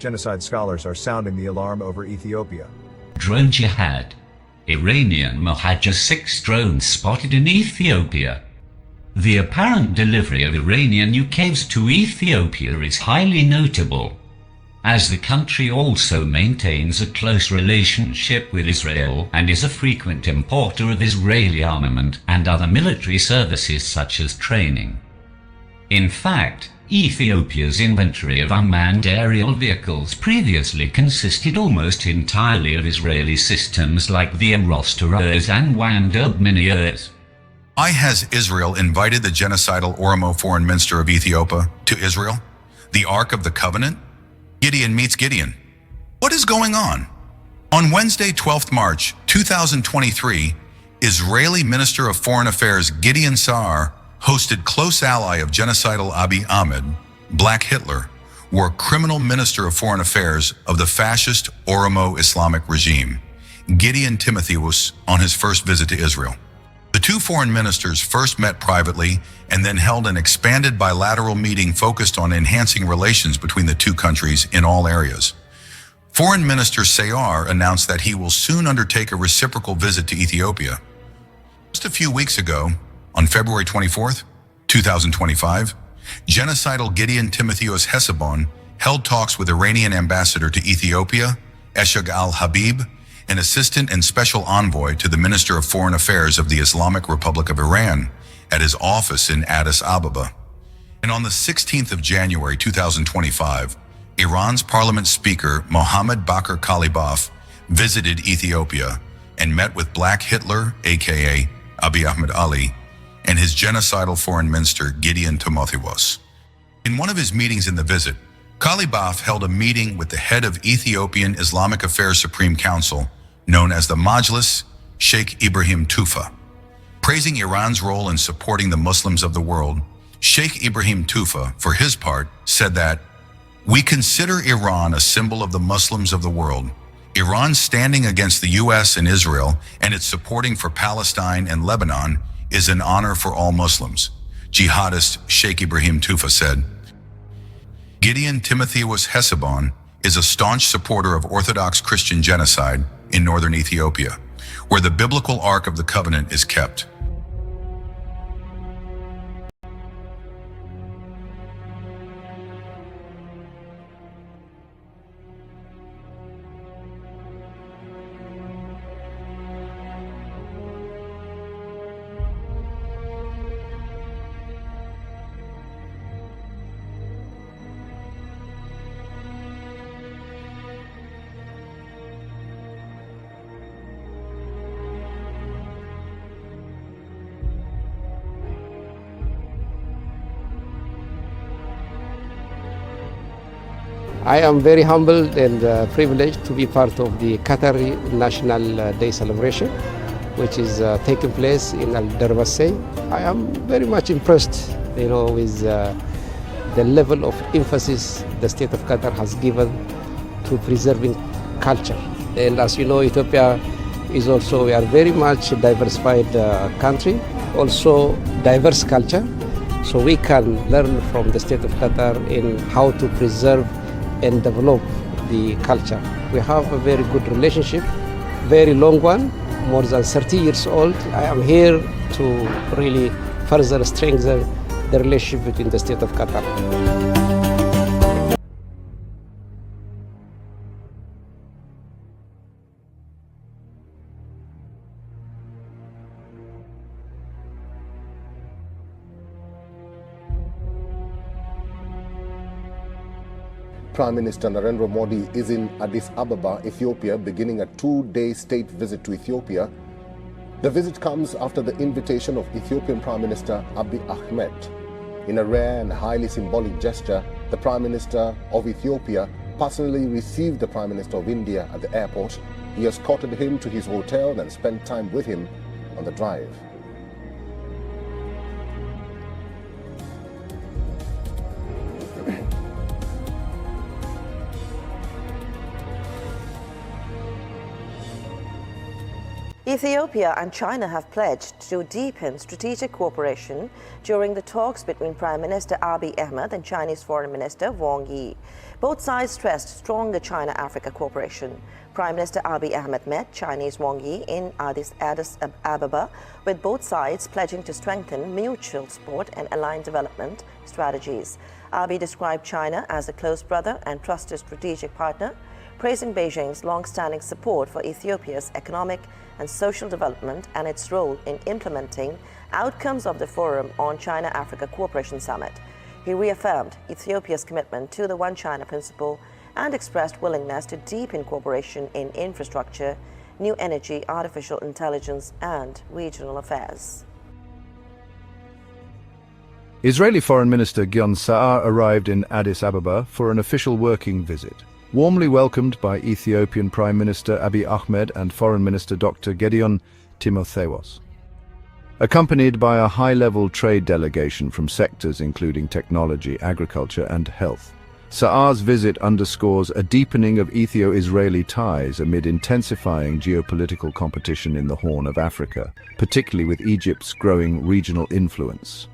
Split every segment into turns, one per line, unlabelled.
genocide scholars are sounding the alarm over Ethiopia.
Drone jihad. Iranian Mohajer 6 drones spotted in Ethiopia. The apparent delivery of Iranian UAVs to Ethiopia is highly notable, as the country also maintains a close relationship with Israel and is a frequent importer of Israeli armament and other military services such as training. In fact, Ethiopia's inventory of unmanned aerial vehicles previously consisted almost entirely of Israeli systems like the Arosteros and Wandub Miniers.
Why has Israel invited the genocidal Oromo Foreign Minister of Ethiopia to Israel? The Ark of the Covenant? Gideon meets Gideon. What is going on? On Wednesday, 12th March 2023, Israeli Minister of Foreign Affairs Gideon Saar hosted close ally of genocidal Abiy Ahmed, Black Hitler, war criminal Minister of Foreign Affairs of the fascist Oromo Islamic regime, Gideon Timotheus, on his first visit to Israel. The two foreign ministers first met privately and then held an expanded bilateral meeting focused on enhancing relations between the two countries in all areas. Foreign Minister Saar announced that he will soon undertake a reciprocal visit to Ethiopia. Just a few weeks ago, on February 24th, 2025, genocidal Gideon Timotheus Hesebon held talks with Iranian ambassador to Ethiopia, Eshag al-Habib, an assistant and special envoy to the Minister of Foreign Affairs of the Islamic Republic of Iran, at his office in Addis Ababa. And on the 16th of January 2025, Iran's parliament speaker Mohammad Bakr Kalibaf visited Ethiopia and met with Black Hitler, aka Abiy Ahmed Ali, and his genocidal foreign minister Gideon Timotheus. In one of his meetings in the visit, Kalibaf held a meeting with the head of Ethiopian Islamic Affairs Supreme Council, known as the Majlis, Sheikh Ibrahim Tufa. Praising Iran's role in supporting the Muslims of the world, Sheikh Ibrahim Tufa, for his part, said that, "We consider Iran a symbol of the Muslims of the world. Iran's standing against the US and Israel and its supporting for Palestine and Lebanon is an honor for all Muslims," jihadist Sheikh Ibrahim Tufa said. Gideon Timotheus Hesebon is a staunch supporter of Orthodox Christian genocide in northern Ethiopia, where the biblical Ark of the Covenant is kept.
I am very humbled and privileged to be part of the Qatari National Day celebration, which is taking place in Al Darbasseh. I am very much impressed, with the level of emphasis the state of Qatar has given to preserving culture. And as you know, Ethiopia is also, we are very much a diversified country, also diverse culture. So we can learn from the state of Qatar in how to preserve and develop the culture. We have a very good relationship, very long one, more than 30 years old. I am here to really further strengthen the relationship between the state of Qatar.
Prime Minister Narendra Modi is in Addis Ababa, Ethiopia, beginning a two-day state visit to Ethiopia. The visit comes after the invitation of Ethiopian Prime Minister Abiy Ahmed. In a rare and highly symbolic gesture, the Prime Minister of Ethiopia personally received the Prime Minister of India at the airport. He escorted him to his hotel and spent time with him on the drive.
Ethiopia and China have pledged to deepen strategic cooperation during the talks between Prime Minister Abiy Ahmed and Chinese Foreign Minister Wang Yi. Both sides stressed stronger China-Africa cooperation. Prime Minister Abiy Ahmed met Chinese Wang Yi in Addis Ababa, with both sides pledging to strengthen mutual support and align development strategies. Abiy described China as a close brother and trusted strategic partner, praising Beijing's long-standing support for Ethiopia's economic and social development and its role in implementing outcomes of the Forum on China-Africa Cooperation Summit. He reaffirmed Ethiopia's commitment to the One China principle and expressed willingness to deepen cooperation in infrastructure, new energy, artificial intelligence, and regional affairs.
Israeli Foreign Minister Gideon Saar arrived in Addis Ababa for an official working visit. Warmly welcomed by Ethiopian Prime Minister Abiy Ahmed and Foreign Minister Dr. Gideon Timotheos. Accompanied by a high-level trade delegation from sectors including technology, agriculture and health. Saar's visit underscores a deepening of Ethio-Israeli ties amid intensifying geopolitical competition in the Horn of Africa, particularly with Egypt's growing regional influence.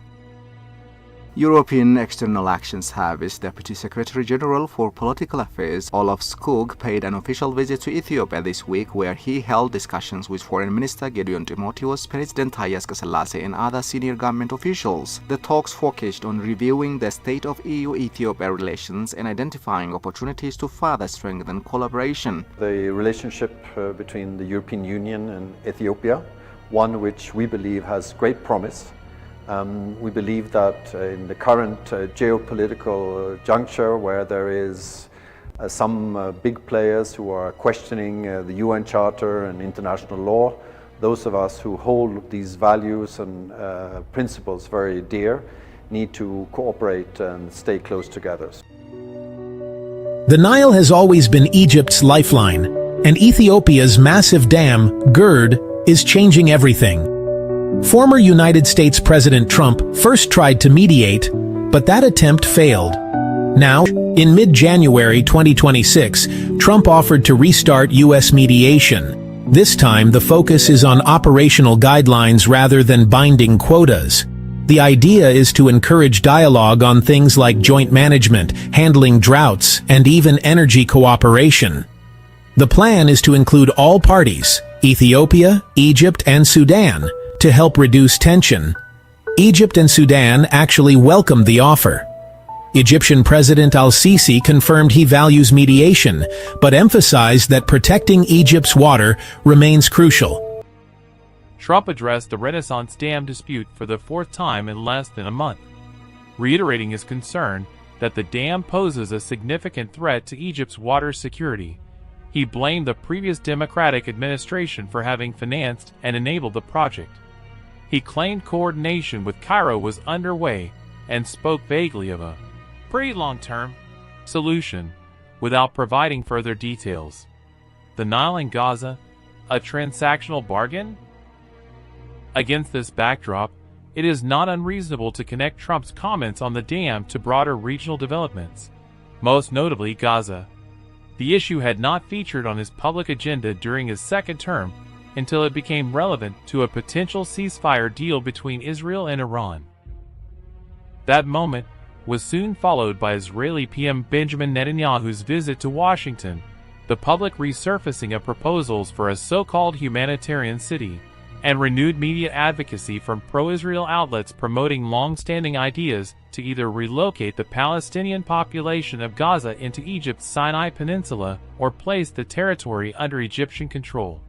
European External Action Service Deputy Secretary General for Political Affairs Olof Skog paid an official visit to Ethiopia this week, where he held discussions with Foreign Minister Gideon Timotheos, President Haile Selassie and other senior government officials. The talks focused on reviewing the state of EU-Ethiopia relations and identifying opportunities to further strengthen collaboration.
The relationship between the European Union and Ethiopia, one which we believe has great promise. We believe that in the current geopolitical juncture, where there is some big players who are questioning the UN Charter and international law, those of us who hold these values and principles very dear need to cooperate and stay close together.
The Nile has always been Egypt's lifeline, and Ethiopia's massive dam, GERD, is changing everything. Former United States President Trump first tried to mediate, but that attempt failed. Now, in mid-January 2026, Trump offered to restart U.S. mediation. This time, the focus is on operational guidelines rather than binding quotas. The idea is to encourage dialogue on things like joint management, handling droughts, and even energy cooperation. The plan is to include all parties, Ethiopia, Egypt, and Sudan, to help reduce tension. Egypt and Sudan actually welcomed the offer. Egyptian President al-Sisi confirmed he values mediation, but emphasized that protecting Egypt's water remains crucial.
Trump addressed the Renaissance Dam dispute for the fourth time in less than a month, reiterating his concern that the dam poses a significant threat to Egypt's water security. He blamed the previous Democratic administration for having financed and enabled the project. He claimed coordination with Cairo was underway and spoke vaguely of a pretty long-term solution without providing further details. The Nile and Gaza, a transactional bargain? Against this backdrop, it is not unreasonable to connect Trump's comments on the dam to broader regional developments, most notably Gaza. The issue had not featured on his public agenda during his second term until it became relevant to a potential ceasefire deal between Israel and Iran. That moment was soon followed by Israeli PM Benjamin Netanyahu's visit to Washington, the public resurfacing of proposals for a so-called humanitarian city, and renewed media advocacy from pro-Israel outlets promoting long-standing ideas to either relocate the Palestinian population of Gaza into Egypt's Sinai Peninsula or place the territory under Egyptian control.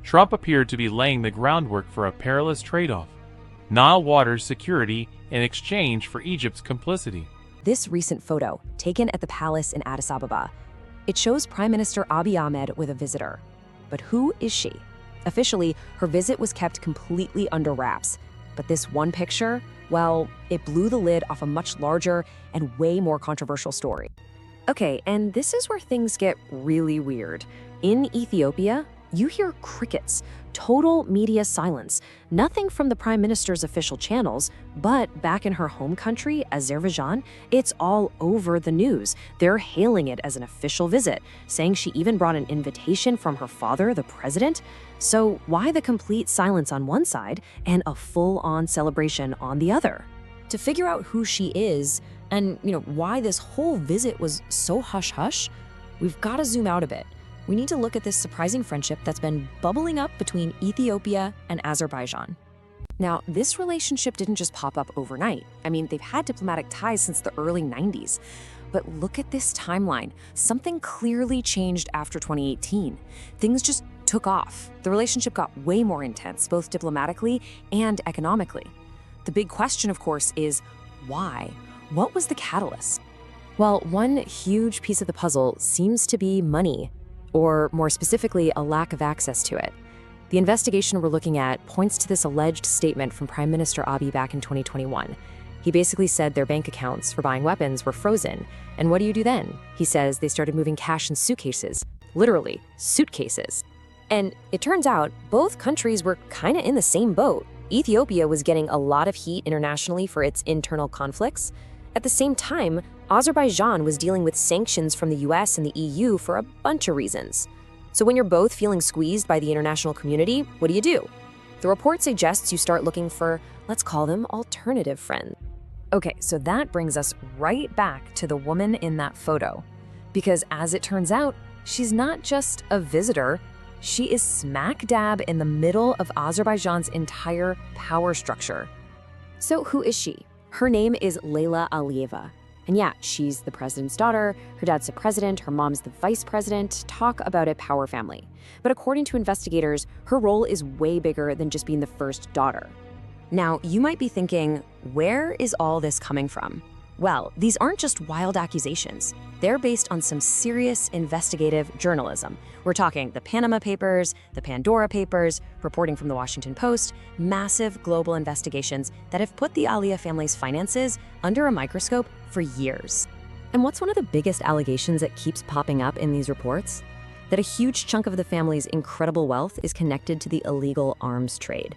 Trump appeared to be laying the groundwork for a perilous trade-off: Nile water security in exchange for Egypt's complicity.
This recent photo, taken at the palace in Addis Ababa, it shows Prime Minister Abiy Ahmed with a visitor. But who is she? Officially, her visit was kept completely under wraps. But this one picture, well, it blew the lid off a much larger and way more controversial story. Okay, and this is where things get really weird. In Ethiopia, you hear crickets, total media silence, nothing from the prime minister's official channels, but back in her home country, Azerbaijan, it's all over the news. They're hailing it as an official visit, saying she even brought an invitation from her father, the president. So why the complete silence on one side and a full-on celebration on the other? To figure out who she is and, why this whole visit was so hush-hush, we've got to zoom out a bit. We need to look at this surprising friendship that's been bubbling up between Ethiopia and Azerbaijan. Now, this relationship didn't just pop up overnight. I mean, they've had diplomatic ties since the early 90s. But look at this timeline. Something clearly changed after 2018. Things just took off. The relationship got way more intense, both diplomatically and economically. The big question, of course, is why? What was the catalyst? Well, one huge piece of the puzzle seems to be money, or more specifically, a lack of access to it. The investigation we're looking at points to this alleged statement from Prime Minister Abiy back in 2021. He basically said their bank accounts for buying weapons were frozen. And what do you do then? He says they started moving cash in suitcases. Literally, suitcases. And it turns out both countries were kind of in the same boat. Ethiopia was getting a lot of heat internationally for its internal conflicts. At the same time, Azerbaijan was dealing with sanctions from the US and the EU for a bunch of reasons. So when you're both feeling squeezed by the international community, what do? The report suggests you start looking for, let's call them alternative friends. Okay, so that brings us right back to the woman in that photo. Because as it turns out, she's not just a visitor, she is smack dab in the middle of Azerbaijan's entire power structure. So who is she? Her name is Leyla Aliyeva. And yeah, she's the president's daughter, her dad's the president, her mom's the vice president. Talk about a power family. But according to investigators, her role is way bigger than just being the first daughter. Now, you might be thinking, where is all this coming from? Well, these aren't just wild accusations. They're based on some serious investigative journalism. We're talking the Panama Papers, the Pandora Papers, reporting from the Washington Post, massive global investigations that have put the Aliyeva family's finances under a microscope for years. And what's one of the biggest allegations that keeps popping up in these reports? That a huge chunk of the family's incredible wealth is connected to the illegal arms trade.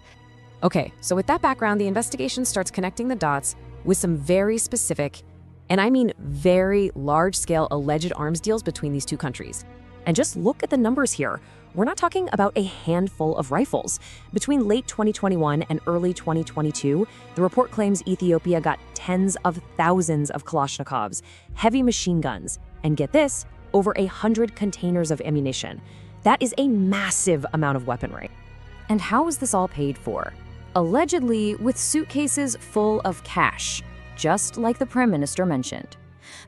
Okay, so with that background, the investigation starts connecting the dots with some very specific, and I mean very large-scale alleged arms deals between these two countries. And just look at the numbers here. We're not talking about a handful of rifles. Between late 2021 and early 2022, the report claims Ethiopia got tens of thousands of Kalashnikovs, heavy machine guns, and get this, over 100 containers of ammunition. That is a massive amount of weaponry. And how was this all paid for? Allegedly with suitcases full of cash, just like the Prime Minister mentioned.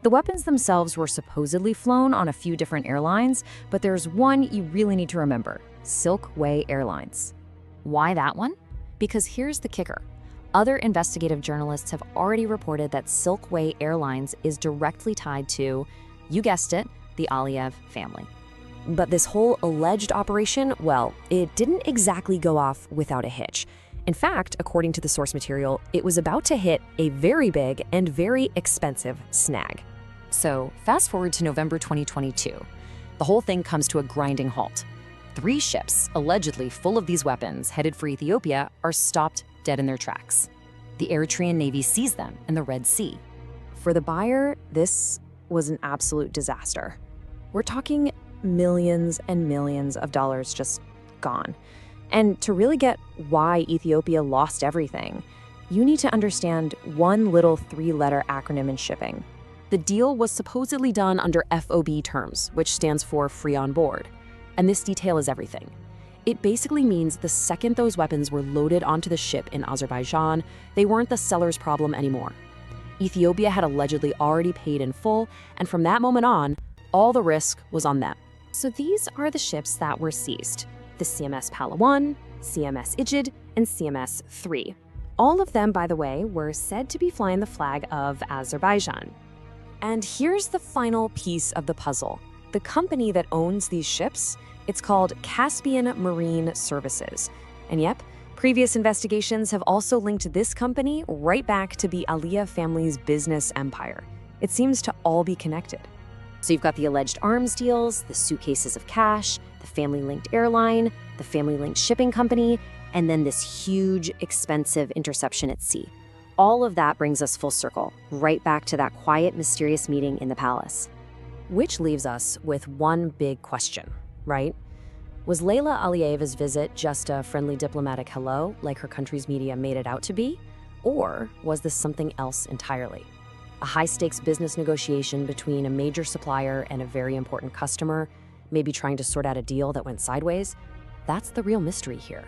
The weapons themselves were supposedly flown on a few different airlines, but there's one you really need to remember: Silkway Airlines. Why that one? Because here's the kicker. Other investigative journalists have already reported that Silkway Airlines is directly tied to, you guessed it, the Aliyeva family. But this whole alleged operation, well, it didn't exactly go off without a hitch. In fact, according to the source material, it was about to hit a very big and very expensive snag. So fast forward to November 2022. The whole thing comes to a grinding halt. 3 ships, allegedly full of these weapons headed for Ethiopia, are stopped dead in their tracks. The Eritrean Navy seized them in the Red Sea. For the buyer, this was an absolute disaster. We're talking millions and millions of dollars just gone. And to really get why Ethiopia lost everything, you need to understand one little 3-letter acronym in shipping. The deal was supposedly done under FOB terms, which stands for free on board. And this detail is everything. It basically means the second those weapons were loaded onto the ship in Azerbaijan, they weren't the seller's problem anymore. Ethiopia had allegedly already paid in full, and from that moment on, all the risk was on them. So these are the ships that were seized: the CMS Palawan, CMS Ijid, and CMS 3. All of them, by the way, were said to be flying the flag of Azerbaijan. And here's the final piece of the puzzle. The company that owns these ships, it's called Caspian Marine Services. And yep, previous investigations have also linked this company right back to the Aliyeva family's business empire. It seems to all be connected. So you've got the alleged arms deals, the suitcases of cash, the family-linked airline, the family-linked shipping company, and then this huge, expensive interception at sea. All of that brings us full circle, right back to that quiet, mysterious meeting in the palace. Which leaves us with one big question, right? Was Layla Aliyeva's visit just a friendly diplomatic hello, like her country's media made it out to be? Or was this something else entirely? A high-stakes business negotiation between a major supplier and a very important customer, maybe trying to sort out a deal that went sideways? That's the real mystery here.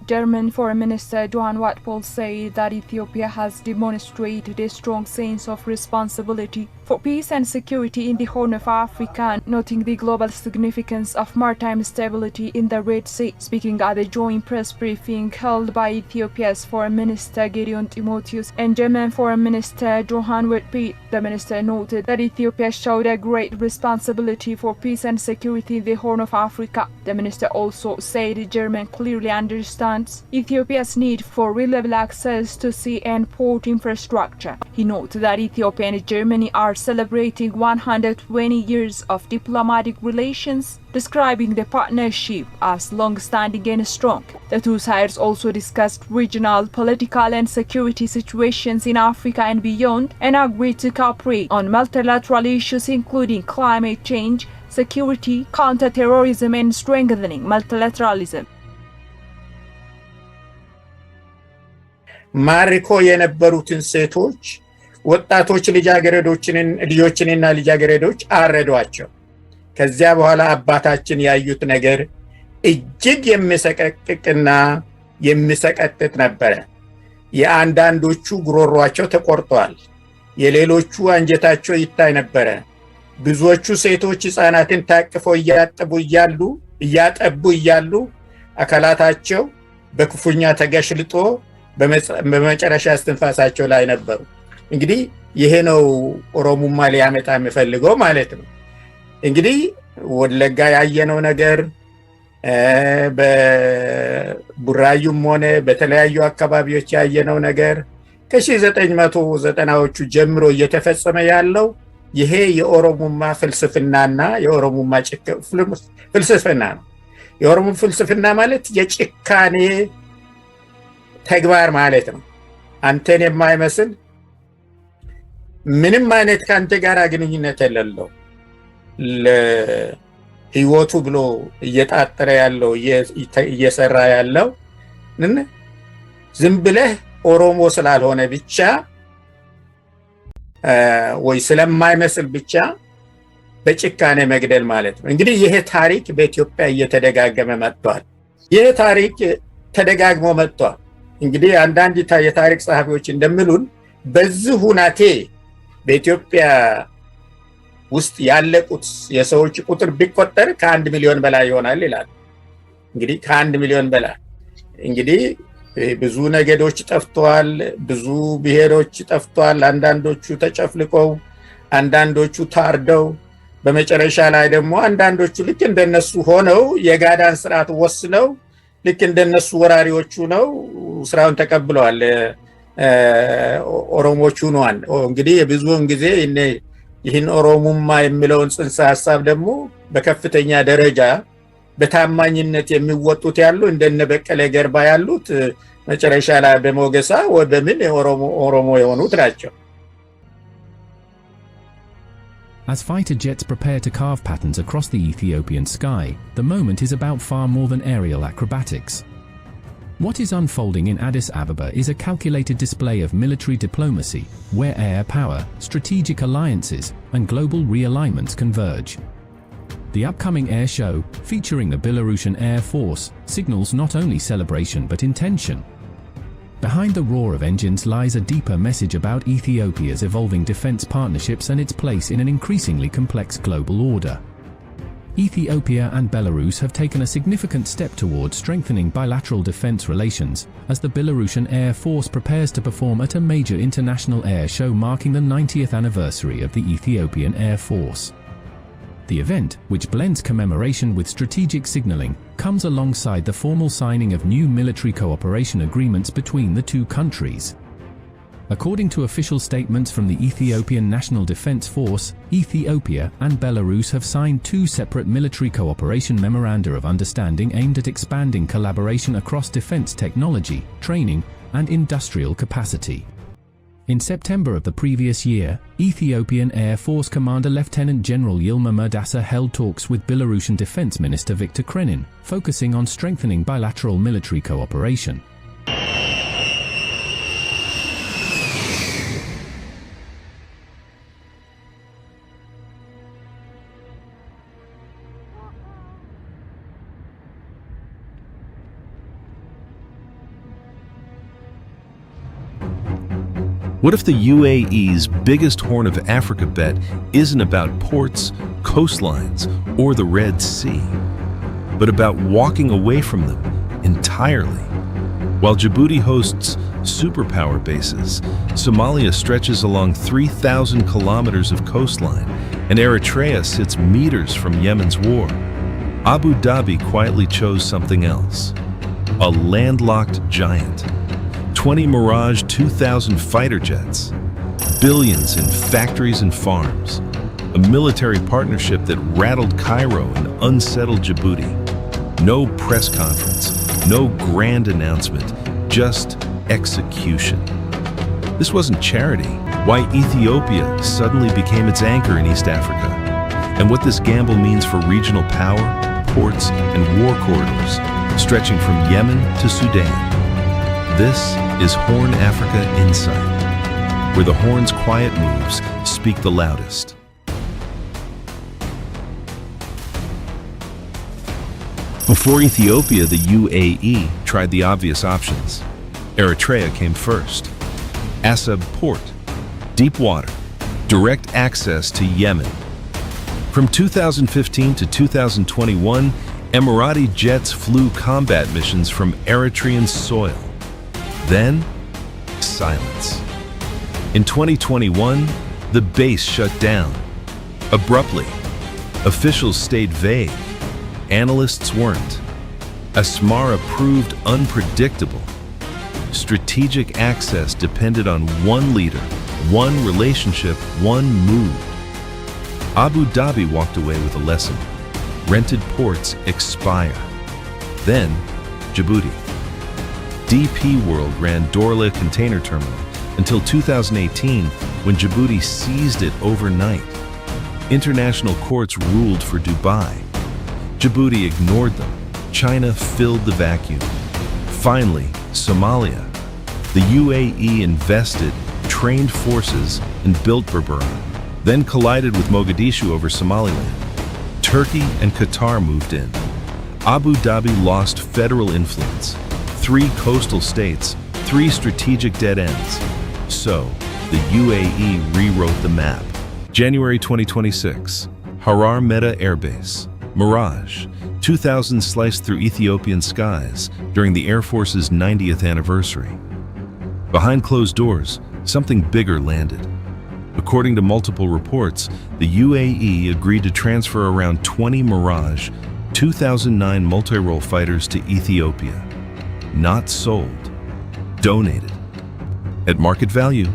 German Foreign Minister Johann Wattpohl said that Ethiopia has demonstrated a strong sense of responsibility for peace and security in the Horn of Africa, noting the global significance of maritime stability in the Red Sea. Speaking at a joint press briefing held by Ethiopia's Foreign Minister Gideon Timotheus and German Foreign Minister Johann Wattpohl, the minister noted that Ethiopia showed a great responsibility for peace and security in the Horn of Africa. The minister also said Germany clearly understands Ethiopia's need for reliable access to sea and port infrastructure. He noted that Ethiopia and Germany are celebrating 120 years of diplomatic relations, describing the partnership as long-standing and strong. The two sides also discussed regional, political and security situations in Africa and beyond, and agreed to cooperate on multilateral issues including climate change, security, counter-terrorism and strengthening multilateralism.
ማርኮ የነበሩትን ሴቶች ወጣቶች ልጆችንና ልጃገረዶች አረዷቸው። ከዚያ በኋላ አባታችን ያዩት ነገር እጅግ የሚሰቀቅቅና የሚሰቀጥጥ ነበር። የአንዳንዶቹ ጉሮሯቸው ተቆርጧል፣ የሌሎቹ አንጀታቸው ይታይ ነበር። ብዙዎቹ ሴቶች ሕፃናትን ታቅፈው እያጠቡ እያሉ አካላታቸው በክፉኛ ተገሽልጦ በመጨረሻ እስትንፋሳቸው ላይ ነበሩ። እንግዲህ ይሄ ነው ኦሮሞማ ሊያመጣ የሚፈልገው ማለት ነው። እንግዲህ ወለጋ ያየነው ነገር በቡራዩም ሆነ በተለያዩ አካባቢዎች ያየነው ነገር ከ1990ዎቹ ጀምሮ እየተፈጸመ ያለው ይሄ የኦሮሞማ ፍልስፍናና የኦሮሞማ ፍልስፍና ነው። የኦሮሞ ፍልስፍና ማለት የጭካኔ ተግባር ማለት ነው። አንተን የማይመስል ምንም አይነት ካንተ ጋር ግንኙነት የሌለው ለህይወቱ ብሎ እየጣጠረ ያለው እየሰራ ያለው ዝም ብለህ ኦሮሞ ስላልሆነ ብቻ ወይ ስለማይመስል ብቻ በጭካኔ መግደል ማለት ነው። እንግዲህ ይሄ ታሪክ በኢትዮጵያ እየተደጋገመ መጥቷል። ይሄ ታሪክ ተደጋግሞ መጥቷል። እንግዲህ አንዳንድ የታሪክ ጸሐፊዎች እንደሚሉን በዚህ ሁናቴ በኢትዮጵያ ውስጥ ያለቁት የሰዎች ቁጥር ቢቆጠር ከ1 ሚሊዮን በላይ ይሆናል ይላል። እንግዲህ ከ1 ሚሊዮን በላይ እንግዲህ ብዙ ነገዶች ጠፍተዋል፣ ብዙ ብሔሮች ጠፍተዋል። አንዳንዶቹ ተጨፍልቀው፣ አንዳንዶቹ ታርደው፣ በመጨረሻ ላይ ደግሞ አንዳንዶቹ ልክ እንደነሱ ሆነው የጋዳን ስርዓት ወስነው ልክ እንደነሱ ወራሪዎቹ ነው ስራውን ተቀብለዋል። ኦሮሞቹ ነው። እንግዲህ ብዙውን ጊዜ ይህን ኦሮሞማ የሚለውን ጽንሰ ሐሳብ ደግሞ በከፍተኛ ደረጃ በታማኝነት የሚወጡት ያሉ እንደነ በቀለ ገርባ ያሉት መጨረሻ ላይ በሞገሳ ወይ በምን ኦሮሞ የሆኑት ናቸው።
As fighter jets prepare to carve patterns across the Ethiopian sky, the moment is about far more than aerial acrobatics. What is unfolding in Addis Ababa is a calculated display of military diplomacy, where air power, strategic alliances, and global realignments converge. The upcoming air show, featuring the Belarusian Air Force, signals not only celebration but intention. Behind the roar of engines lies a deeper message about Ethiopia's evolving defense partnerships and its place in an increasingly complex global order. Ethiopia and Belarus have taken a significant step towards strengthening bilateral defense relations, as the Belarusian Air Force prepares to perform at a major international air show marking the 90th anniversary of the Ethiopian Air Force. The event, which blends commemoration with strategic signaling, comes alongside the formal signing of new military cooperation agreements between the two countries. According to official statements from the Ethiopian National Defense Force, Ethiopia and Belarus have signed 2 separate military cooperation memoranda of understanding aimed at expanding collaboration across defense technology, training, and industrial capacity. In September of the previous year, Ethiopian Air Force Commander Lieutenant General Yilma Merdasa held talks with Belarusian Defense Minister Viktor Krenin, focusing on strengthening bilateral military cooperation.
What if the UAE's biggest Horn of Africa bet isn't about ports, coastlines, or the Red Sea, but about walking away from them entirely? While Djibouti hosts superpower bases, Somalia stretches along 3,000 kilometers of coastline, and Eritrea sits meters from Yemen's war. Abu Dhabi quietly chose something else: a landlocked giant. 20 Mirage 2000 fighter jets, billions in factories and farms, a military partnership that rattled Cairo and unsettled Djibouti. No press conference, no grand announcement, just execution. This wasn't charity. Why Ethiopia suddenly became its anchor in East Africa, and what this gamble means for regional power, ports, and war corridors, stretching from Yemen to Sudan. This is Horn Africa Insight, where the Horn's quiet moves speak the loudest. Before Ethiopia, the UAE tried the obvious options. Eritrea came first. Asab Port, deep water, direct access to Yemen. From 2015 to 2021, Emirati jets flew combat missions from Eritrean soil. Then, silence. In 2021, the base shut down. Abruptly, officials stayed vague. Analysts weren't. Asmara proved unpredictable. Strategic access depended on one leader, one relationship, one mood. Abu Dhabi walked away with a lesson. Rented ports expire. Then, Djibouti. DP World ran Dorle Container Terminal until 2018, when Djibouti seized it overnight. International courts ruled for Dubai. Djibouti ignored them. China filled the vacuum. Finally, Somalia. The UAE invested, trained forces, and built Berbera, then collided with Mogadishu over Somaliland. Turkey and Qatar moved in. Abu Dhabi lost federal influence. 3 coastal states, 3 strategic dead ends. So, the UAE rewrote the map. January 2026, Harar Meta Air Base. Mirage, 2000 sliced through Ethiopian skies during the Air Force's 90th anniversary. Behind closed doors, something bigger landed. According to multiple reports, the UAE agreed to transfer around 20 Mirage 2009 multi-role fighters to Ethiopia. Not sold, donated. At market value,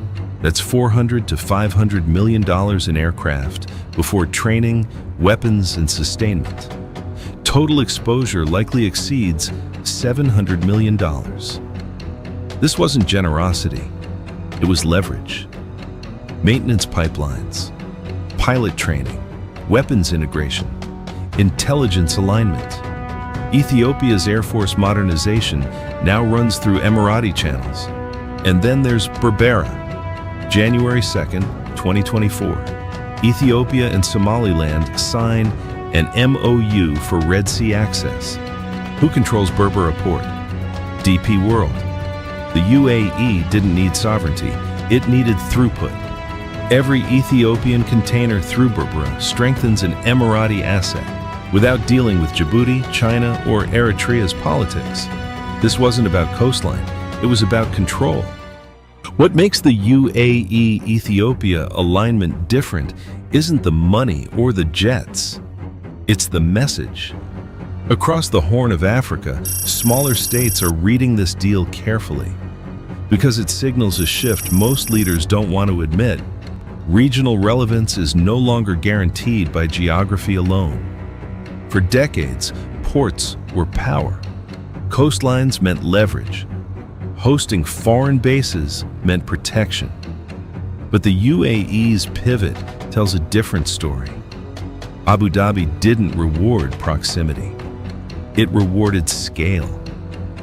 that's $400 to $500 million in aircraft before training, weapons, and sustainment. Total exposure likely exceeds $700 million. This wasn't generosity, it was leverage. Maintenance pipelines, pilot training, weapons integration, intelligence alignment. Ethiopia's Air Force modernization now runs through Emirati channels. And then there's Berbera. January 2nd, 2024. Ethiopia and Somaliland sign an MOU for Red Sea access. Who controls Berbera Port? DP World. The UAE didn't need sovereignty, it needed throughput. Every Ethiopian container through Berbera strengthens an Emirati asset, without dealing with Djibouti, China, or Eritrea's politics. This wasn't about coastline, it was about control. What makes the UAE-Ethiopia alignment different isn't the money or the jets, it's the message. Across the Horn of Africa, smaller states are reading this deal carefully. Because it signals a shift most leaders don't want to admit. Regional relevance is no longer guaranteed by geography alone. For decades, ports were power. Coastlines meant leverage. Hosting foreign bases meant protection. But the UAE's pivot tells a different story. Abu Dhabi didn't reward proximity. It rewarded scale.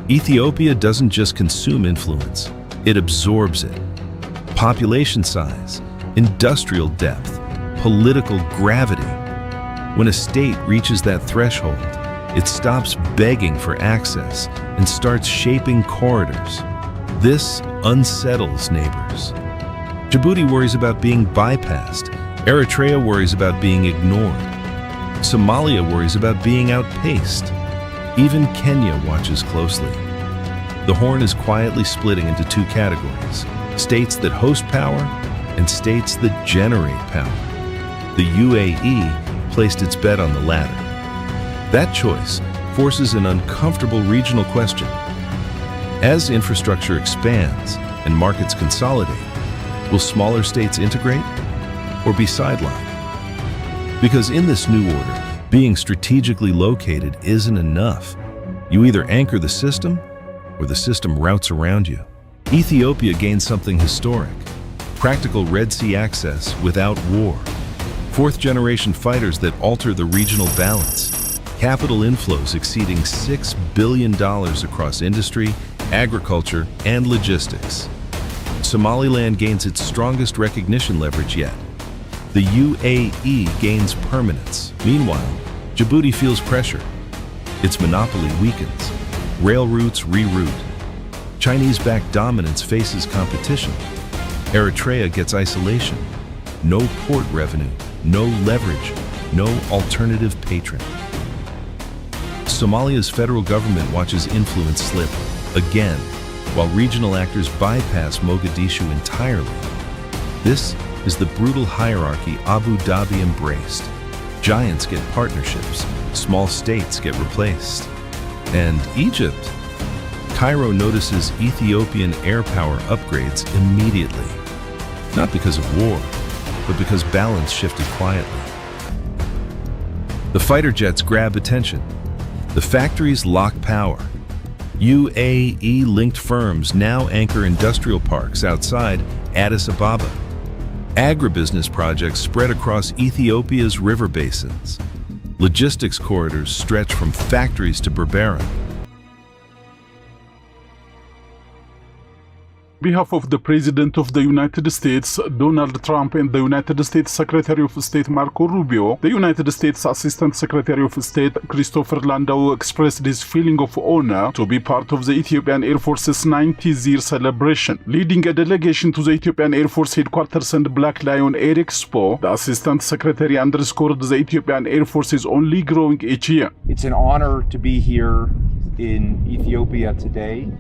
Ethiopia doesn't just consume influence, it absorbs it. Population size, industrial depth, political gravity. When a state reaches that threshold, it stops begging for access and starts shaping corridors. This unsettles neighbors. Djibouti worries about being bypassed. Eritrea worries about being ignored. Somalia worries about being outpaced. Even Kenya watches closely. The Horn is quietly splitting into two categories: states that host power and states that generate power. The UAE placed its bet on the latter. That choice forces an uncomfortable regional question. As infrastructure expands and markets consolidate, will smaller states integrate or be sidelined? Because in this new order, being strategically located isn't enough. You either anchor the system or the system routes around you. Ethiopia gained something historic: practical Red Sea access without war, fourth-generation fighters that alter the regional balance, capital inflows exceeding $6 billion across industry, agriculture, and logistics. Somaliland gains its strongest recognition leverage yet. The UAE gains permanence. Meanwhile, Djibouti feels pressure. Its monopoly weakens. Rail routes reroute. Chinese-backed dominance faces competition. Eritrea gets isolation. No port revenue, no leverage, no alternative patron. Somalia's federal government watches influence slip again, while regional actors bypass Mogadishu entirely. This is the brutal hierarchy Abu Dhabi embraced. Giants get partnerships, small states get replaced. And Egypt? Cairo notices Ethiopian air power upgrades immediately. Not because of war, but because balance shifted quietly. The fighter jets grab attention. The factories lock power. UAE-linked firms now anchor industrial parks outside Addis Ababa. Agribusiness projects spread across Ethiopia's river basins. Logistics corridors stretch from factories to Berbera.
On behalf of the President of the United States, Donald Trump, and the United States Secretary of State Marco Rubio, the United States Assistant Secretary of State Christopher Landau expressed his feeling of honor to be part of the Ethiopian Air Force's 90th year celebration. Leading a delegation to the Ethiopian Air Force headquarters and Black Lion Air Expo, the Assistant Secretary underscored the Ethiopian Air Force is only growing each year.
It's an honor to be here in Ethiopia today.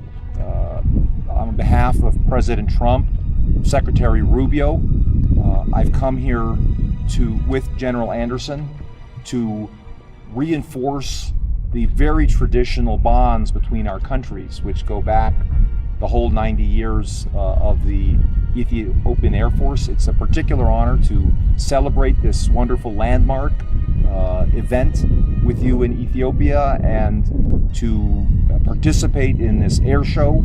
On behalf of President Trump, Secretary Rubio, I've come here with General Anderson to reinforce the very traditional bonds between our countries, which go back the whole 90 years of the Ethiopian Air Force. It's a particular honor to celebrate this wonderful landmark event with you in Ethiopia and to participate in this air show,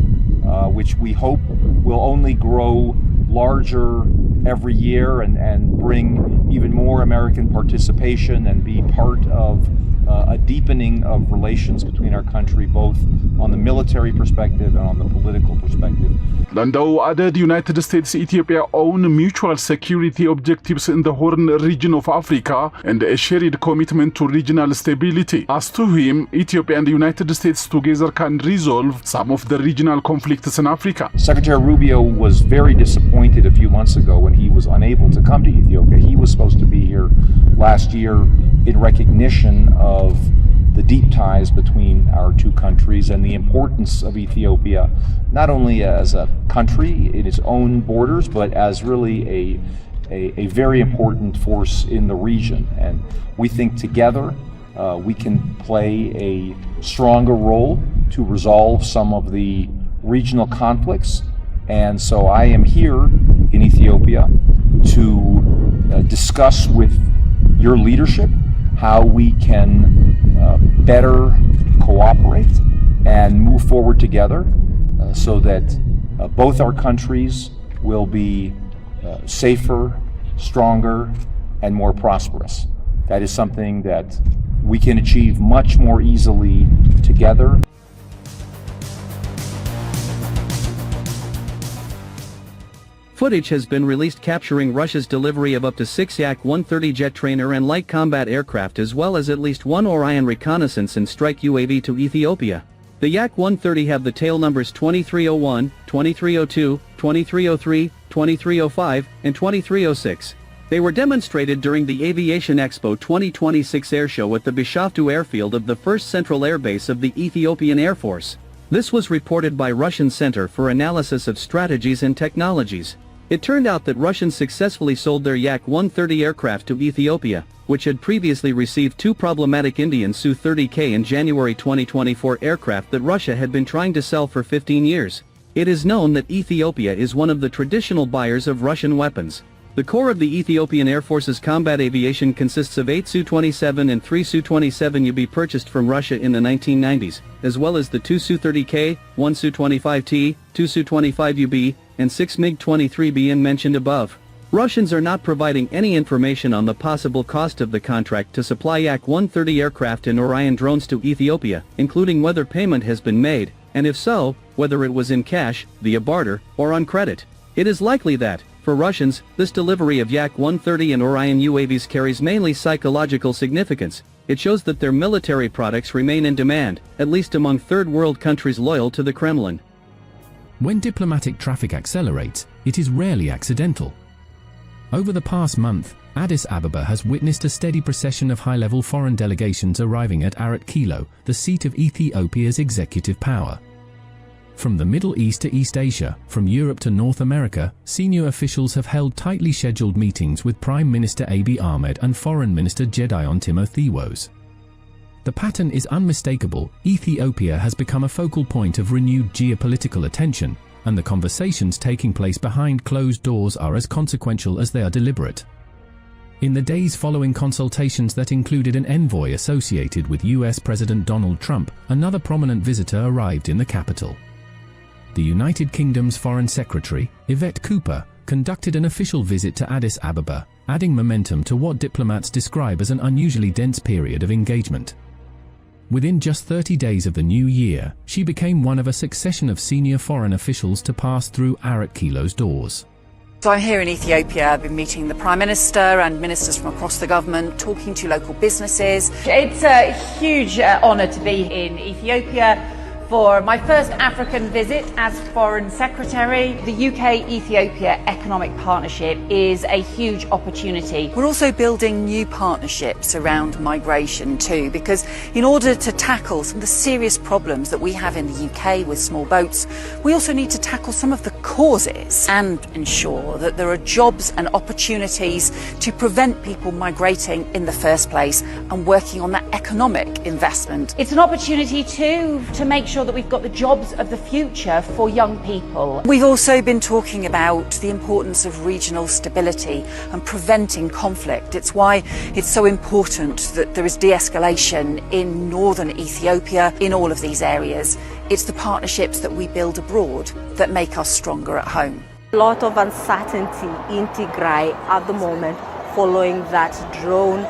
which we hope will only grow larger every year and bring even more American participation and be part of a deepening of relations between our country, both on the military perspective and on the political perspective.
Landau added United States Ethiopia own mutual security objectives in the Horn region of Africa and a shared commitment to regional stability. As to him, Ethiopia and the United States together can resolve some of the regional conflicts in Africa.
Secretary Rubio was very disappointed a few months ago when he was unable to come to Ethiopia. He was supposed to be here last year in recognition of the deep ties between our two countries and the importance of Ethiopia, not only as a country in its own borders, but as really a very important force in the region. And we think together we can play a stronger role to resolve some of the regional conflicts And so I am here in Ethiopia to discuss with your leadership how we can better cooperate and move forward together so that both our countries will be safer, stronger, and more prosperous. That is something that we can achieve much more easily together.
Footage has been released capturing Russia's delivery of up to 6 Yak-130 jet trainer and light combat aircraft as well as at least 1 Orion reconnaissance and strike UAV to Ethiopia. The Yak-130 have the tail numbers 2301, 2302, 2303, 2305, and 2306. They were demonstrated during the Aviation Expo 2026 airshow at the Bishoftu airfield of the 1st Central Air Base of the Ethiopian Air Force. This was reported by Russian Center for Analysis of Strategies and Technologies. It turned out that Russians successfully sold their Yak-130 aircraft to Ethiopia, which had previously received 2 problematic Indian Su-30K in January 2024 aircraft that Russia had been trying to sell for 15 years. It is known that Ethiopia is one of the traditional buyers of Russian weapons. The core of the Ethiopian Air Force's combat aviation consists of 8 Su-27 and 3 Su-27UB purchased from Russia in the 1990s, as well as the 2 Su-30K, 1 Su-25T, 2 Su-25UB, and 6 MiG-23B mentioned above. Russians are not providing any information on the possible cost of the contract to supply Yak-130 aircraft and Orion drones to Ethiopia, including whether payment has been made, and if so, whether it was in cash, via barter, or on credit. It is likely that, for Russians, this delivery of Yak-130 and Orion UAVs carries mainly psychological significance. It shows that their military products remain in demand, at least among third world countries loyal to the Kremlin.
When diplomatic traffic accelerates, it is rarely accidental. Over the past month, Addis Ababa has witnessed a steady procession of high-level foreign delegations arriving at Arat Kilo, the seat of Ethiopia's executive power. From the Middle East to East Asia, from Europe to North America, senior officials have held tightly scheduled meetings with Prime Minister Abiy Ahmed and Foreign Minister Gedeon Timotheos. The pattern is unmistakable. Ethiopia has become a focal point of renewed geopolitical attention, and the conversations taking place behind closed doors are as consequential as they are deliberate. In the days following consultations that included an envoy associated with US President Donald Trump, another prominent visitor arrived in the capital. The United Kingdom's Foreign Secretary, Yvette Cooper, conducted an official visit to Addis Ababa, adding momentum to what diplomats describe as an unusually dense period of engagement. Within just 30 days of the new year, she became one of a succession of senior foreign officials to pass through Arat Kilo's doors.
So I'm here in Ethiopia. I've been meeting the Prime Minister and ministers from across the government, talking to local businesses. It's a huge honour to be in Ethiopia for my first African visit as Foreign Secretary. The UK-Ethiopia Economic Partnership is a huge opportunity. We're also building new partnerships around migration too, because in order to tackle some of the serious problems that we have in the UK with small boats, we also need to tackle some of the causes and ensure that there are jobs and opportunities to prevent people migrating in the first place and working on that economic investment. It's an opportunity too to make sure that we've got the jobs of the future for young people. We've also been talking about the importance of regional stability and preventing conflict. It's why it's so important that there is de-escalation in northern Ethiopia in all of these areas. It's the partnerships that we build abroad that make us stronger at home.
A lot of uncertainty in Tigray at the moment following that drone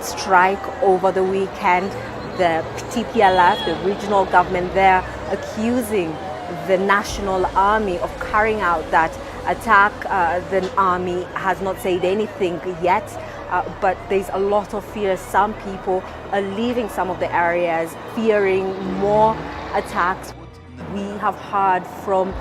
strike over the weekend. The TPLF, the regional government there, accusing the national army of carrying out that attack. The army has not said anything yet, but there's a lot of fear. Some people are leaving some of the areas fearing more attacks. We have heard from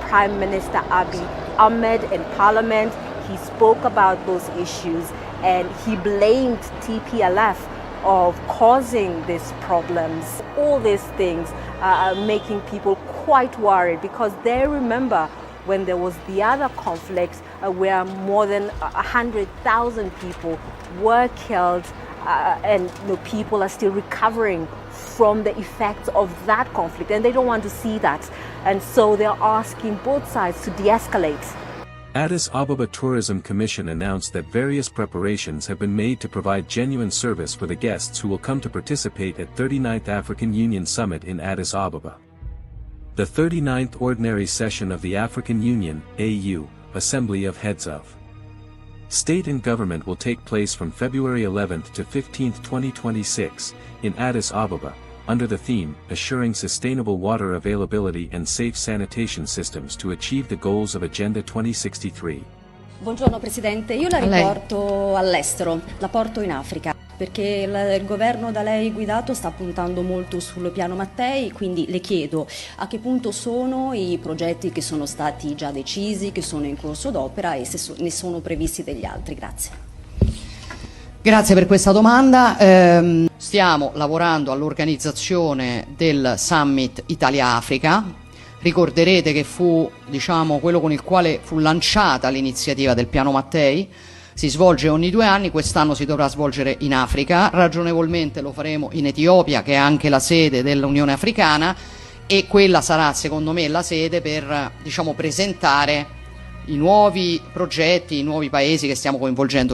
Prime Minister Abiy Ahmed in Parliament. He spoke about those issues and he blamed TPLF of causing these problems. All these things are making people quite worried because they remember when there was the other conflict where more than 100,000 people were killed and people are still recovering from the effects of that conflict, and they don't want to see that, and so they're asking both sides to de-escalate.
Addis Ababa Tourism Commission announced that various preparations have been made to provide genuine service for the guests who will come to participate at 39th African Union Summit in Addis Ababa. The 39th Ordinary Session of the African Union, AU, Assembly of Heads of State and Government will take place from February 11th to 15th, 2026, in Addis Ababa, under the theme, Assuring Sustainable Water Availability and Safe Sanitation Systems to Achieve the Goals of Agenda 2063.
Buongiorno Presidente, io la riporto all'estero, la porto in Africa, perché il governo da lei guidato sta puntando molto sul piano Mattei, quindi le chiedo a che punto sono i progetti che sono stati già decisi, che sono in corso d'opera e se ne sono previsti degli altri. Grazie.
Grazie per questa domanda. Stiamo lavorando all'organizzazione del Summit Italia-Africa. Ricorderete che fu, quello con il quale fu lanciata l'iniziativa del Piano Mattei. Si svolge ogni 2 anni, quest'anno si dovrà svolgere in Africa, ragionevolmente lo faremo in Etiopia, che è anche la sede dell'Unione Africana, e quella sarà secondo me la sede per presentare i nuovi progetti, i nuovi paesi che stiamo coinvolgendo.